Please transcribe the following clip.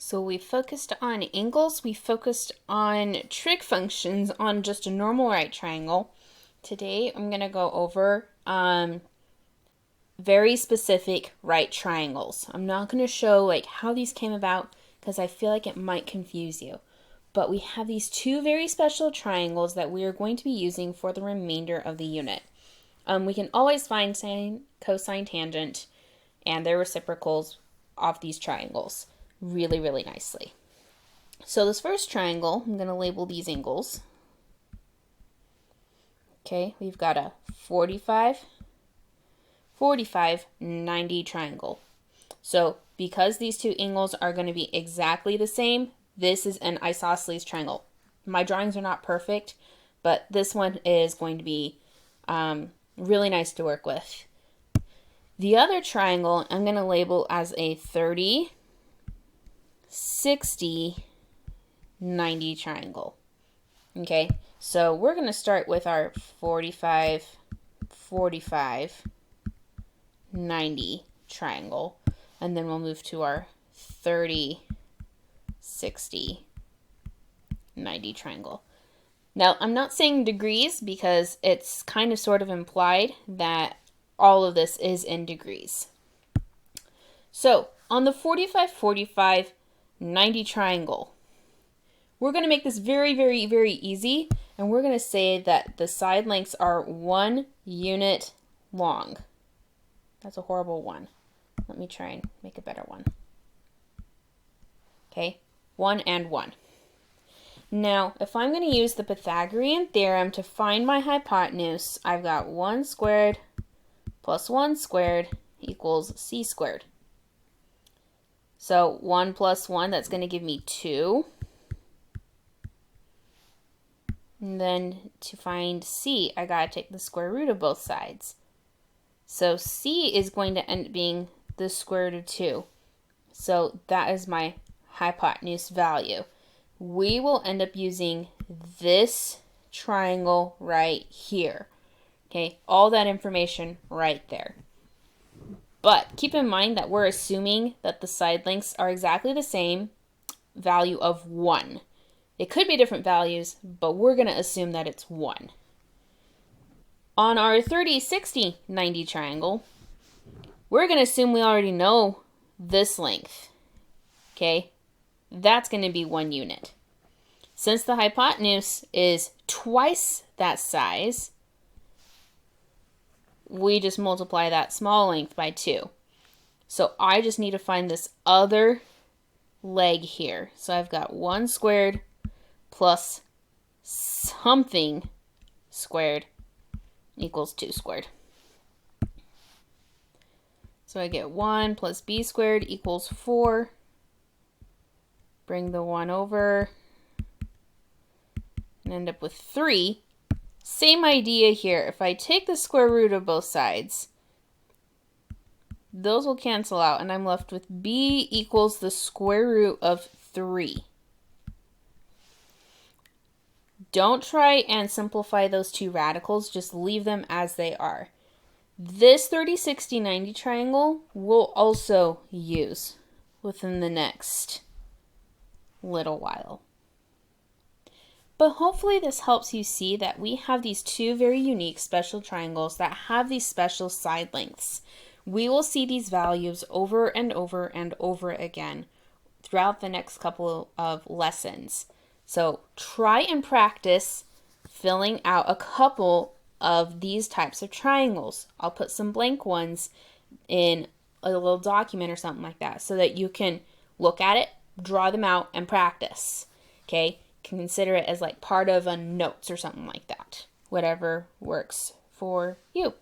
So we focused on angles, we focused on trig functions on just a normal right triangle. Today I'm going to go over very specific right triangles. I'm not going to show like how these came about because I feel like it might confuse you. But we have these two very special triangles that we are going to be using for the remainder of the unit. We can always find sine, cosine, tangent, and their reciprocals of these triangles really, really nicely. So this first triangle, I'm going to label these angles. Okay, we've got a 45, 45, 90 triangle. So because these two angles are going to be exactly the same, this is an isosceles triangle. My drawings are not perfect, but this one is going to be really nice to work with. The other triangle I'm going to label as a 30, 60, 90 triangle. Okay, so we're going to start with our 45, 45, 90 triangle, and then we'll move to our 30, 60, 90 triangle. Now, I'm not saying degrees because it's kind of sort of implied that all of this is in degrees. So, on the 45, 45, 90 triangle, we're going to make this very, very, very easy, and we're going to say that the side lengths are 1 unit long. That's a horrible one. Let me try and make a better one. Okay, 1 and 1. Now, if I'm going to use the Pythagorean theorem to find my hypotenuse, I've got 1 squared plus 1 squared equals c squared. So 1 plus 1, that's going to give me 2. And then to find c, I got to take the square root of both sides. So c is going to end up being the square root of 2. So that is my hypotenuse value. We will end up using this triangle right here. Okay, all that information right there. But keep in mind that we're assuming that the side lengths are exactly the same, value of 1. It could be different values, but we're going to assume that it's 1. On our 30, 60, 90 triangle, we're going to assume we already know this length. Okay, that's going to be 1 unit. Since the hypotenuse is twice that size, we just multiply that small length by 2. So I just need to find this other leg here. So I've got 1 squared plus something squared equals 2 squared. So I get 1 plus b squared equals 4. Bring the 1 over and end up with 3. Same idea here. If I take the square root of both sides, those will cancel out, and I'm left with b equals the square root of 3. Don't try and simplify those two radicals. Just leave them as they are. This 30, 60, 90 triangle we'll also use within the next little while. But hopefully this helps you see that we have these two very unique special triangles that have these special side lengths. We will see these values over and over and over again throughout the next couple of lessons. So try and practice filling out a couple of these types of triangles. I'll put some blank ones in a little document or something like that so that you can look at it, draw them out, and practice. Okay? Can consider it as like part of a notes or something like that. Whatever works for you.